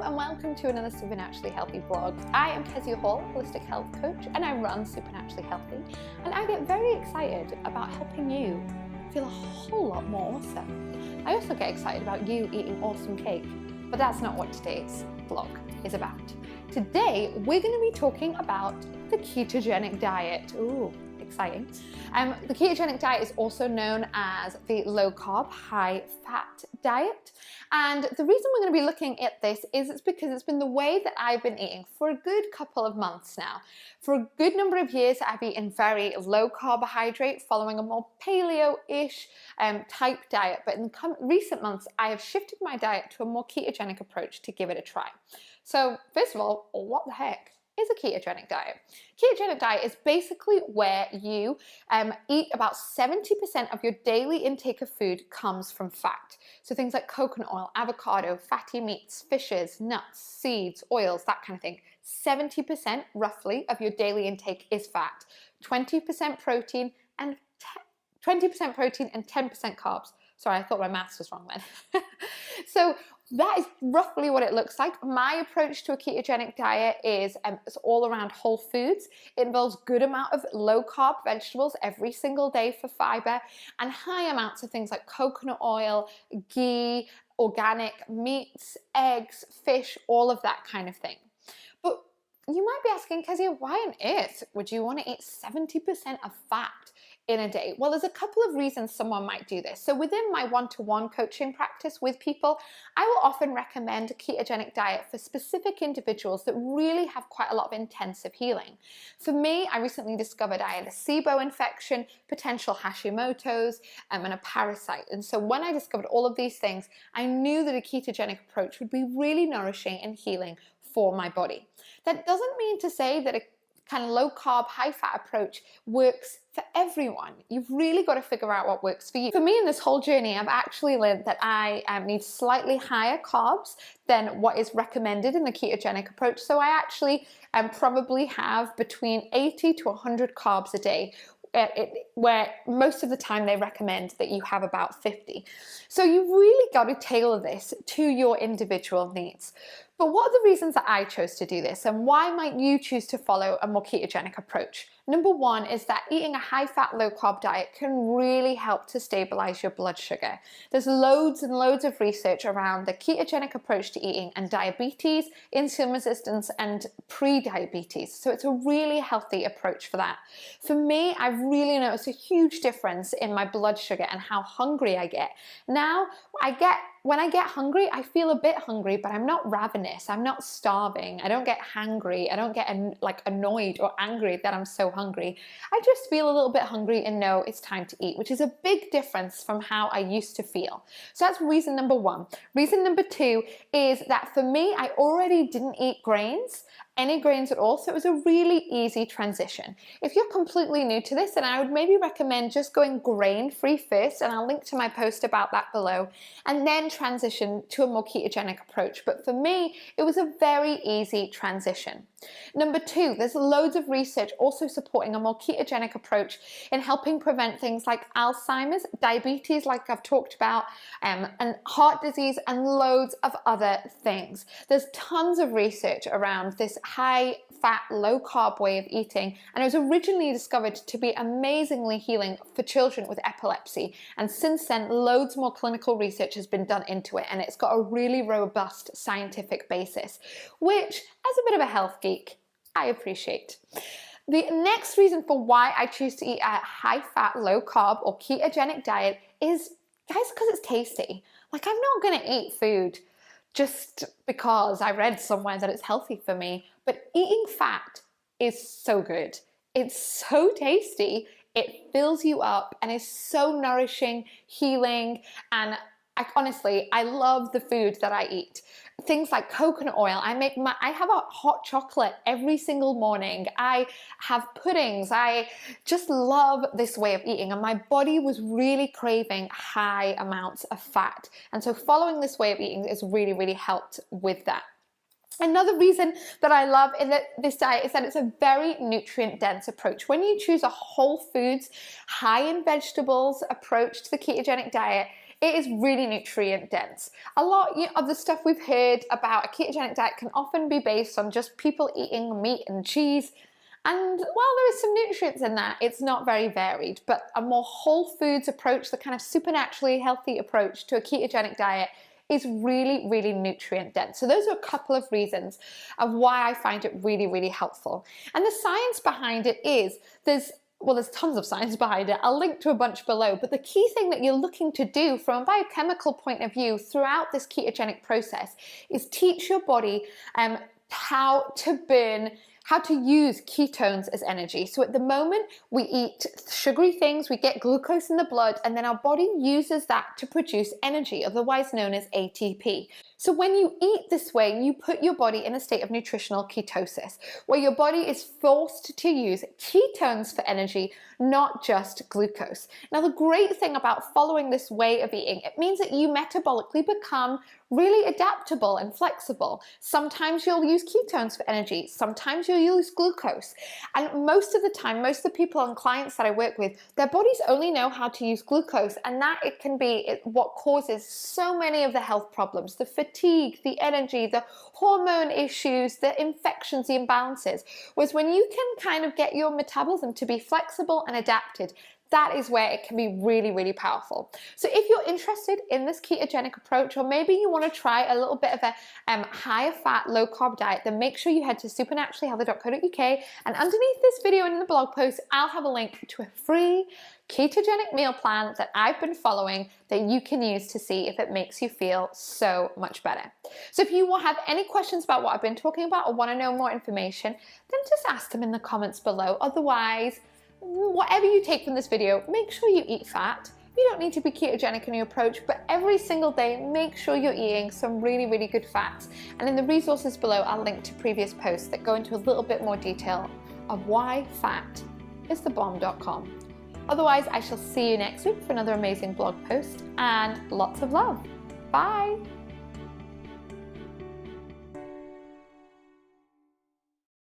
Hello and welcome to another Supernaturally Healthy vlog. I am Kezia Hall, holistic health coach, and I run Supernaturally Healthy, and I get very excited about helping you feel a whole lot more awesome. I also get excited about you eating awesome cake, but that's not what today's vlog is about. Today we're going to be talking about the ketogenic diet. Ooh, exciting. The ketogenic diet is also known as the low carb, high fat diet. And the reason we're going to be looking at this is it's because it's been the way that I've been eating for a good couple of months now. For a good number of years, I've eaten very low carbohydrate, following a more paleo-ish type diet. But in recent months, I have shifted my diet to a more ketogenic approach to give it a try. So first of all, what the heck is a ketogenic diet? Ketogenic diet is basically where you eat about 70% of your daily intake of food comes from fat. So things like coconut oil, avocado, fatty meats, fishes, nuts, seeds, oils, that kind of thing. 70% roughly of your daily intake is fat. 20% protein and 20% protein and 10% carbs. Sorry, I thought my maths was wrong then. So that is roughly what it looks like. My approach to a ketogenic diet is it's all around whole foods. It involves good amount of low carb vegetables every single day for fiber, and high amounts of things like coconut oil, ghee, organic meats, eggs, fish, all of that kind of thing. But you might be asking, Kezia, why on earth would you want to eat 70% of fat in a day? Well, there's a couple of reasons someone might do this. So within my one-to-one coaching practice with people, I will often recommend a ketogenic diet for specific individuals that really have quite a lot of intensive healing. For me, I recently discovered I had a SIBO infection, potential Hashimoto's, and a parasite. And so when I discovered all of these things, I knew that a ketogenic approach would be really nourishing and healing for my body. That doesn't mean to say that a kind of low carb, high fat approach works for everyone. You've really got to figure out what works for you. For me in this whole journey, I've actually learned that I need slightly higher carbs than what is recommended in the ketogenic approach. So I actually probably have between 80 to 100 carbs a day, where most of the time they recommend that you have about 50. So you've really got to tailor this to your individual needs. But what are the reasons that I chose to do this, and why might you choose to follow a more ketogenic approach? Number one is that eating a high-fat, low-carb diet can really help to stabilize your blood sugar. There's loads and loads of research around the ketogenic approach to eating and diabetes, insulin resistance, and pre-diabetes. So it's a really healthy approach for that. For me, I've really noticed a huge difference in my blood sugar and how hungry I get. Now, when I get hungry, I feel a bit hungry, but I'm not ravenous. I'm not starving. I don't get hangry. I don't get annoyed or angry that I'm so hungry. I just feel a little bit hungry and know it's time to eat, which is a big difference from how I used to feel. So that's reason number one. Reason number two is that for me, I already didn't eat grains, any grains at all, so it was a really easy transition. If you're completely new to this, then I would maybe recommend just going grain-free first, and I'll link to my post about that below, and then transition to a more ketogenic approach. But for me, it was a very easy transition. Number two, there's loads of research also supporting a more ketogenic approach in helping prevent things like Alzheimer's, diabetes, like I've talked about, and heart disease, and loads of other things. There's tons of research around this high fat, low carb way of eating, and it was originally discovered to be amazingly healing for children with epilepsy. And since then, loads more clinical research has been done into it, and it's got a really robust scientific basis, which, as a bit of a health geek, I appreciate. The next reason for why I choose to eat a high fat, low carb or ketogenic diet is, guys, because it's tasty. Like, I'm not gonna eat food just because I read somewhere that it's healthy for me, but eating fat is so good. It's so tasty, it fills you up, and is so nourishing, healing, and I love the food that I eat. Things like coconut oil. I have a hot chocolate every single morning. I have puddings. I just love this way of eating, and my body was really craving high amounts of fat. And so following this way of eating has really, really helped with that. Another reason that I love this diet is that it's a very nutrient dense approach. When you choose a whole foods, high in vegetables approach to the ketogenic diet, it is really nutrient dense. A lot of the stuff we've heard about a ketogenic diet can often be based on just people eating meat and cheese. And while there is some nutrients in that, it's not very varied. But a more whole foods approach, the kind of supernaturally healthy approach to a ketogenic diet, is really, really nutrient dense. So those are a couple of reasons of why I find it really, really helpful. And the science behind it is, there's tons of science behind it. I'll link to a bunch below, but the key thing that you're looking to do from a biochemical point of view throughout this ketogenic process is teach your body how to use ketones as energy. So at the moment, we eat sugary things, we get glucose in the blood, and then our body uses that to produce energy, otherwise known as ATP. So when you eat this way, you put your body in a state of nutritional ketosis, where your body is forced to use ketones for energy, not just glucose. Now, the great thing about following this way of eating, it means that you metabolically become really adaptable and flexible. Sometimes you'll use ketones for energy, sometimes you'll use glucose. And most of the time, most of the people and clients that I work with, their bodies only know how to use glucose, and that it can be what causes so many of the health problems, the fatigue, the energy, the hormone issues, the infections, the imbalances. Whereas when you can kind of get your metabolism to be flexible and adapted, that is where it can be really, really powerful. So if you're interested in this ketogenic approach, or maybe you want to try a little bit of a higher fat, low carb diet, then make sure you head to supernaturallyhealthy.co.uk, and underneath this video and in the blog post, I'll have a link to a free ketogenic meal plan that I've been following that you can use to see if it makes you feel so much better. So if you have any questions about what I've been talking about or want to know more information, then just ask them in the comments below. Otherwise, whatever you take from this video, make sure you eat fat. You don't need to be ketogenic in your approach, but every single day, make sure you're eating some really, really good fats. And in the resources below, I'll link to previous posts that go into a little bit more detail of why fat is the bomb.com. Otherwise, I shall see you next week for another amazing blog post, and lots of love. Bye.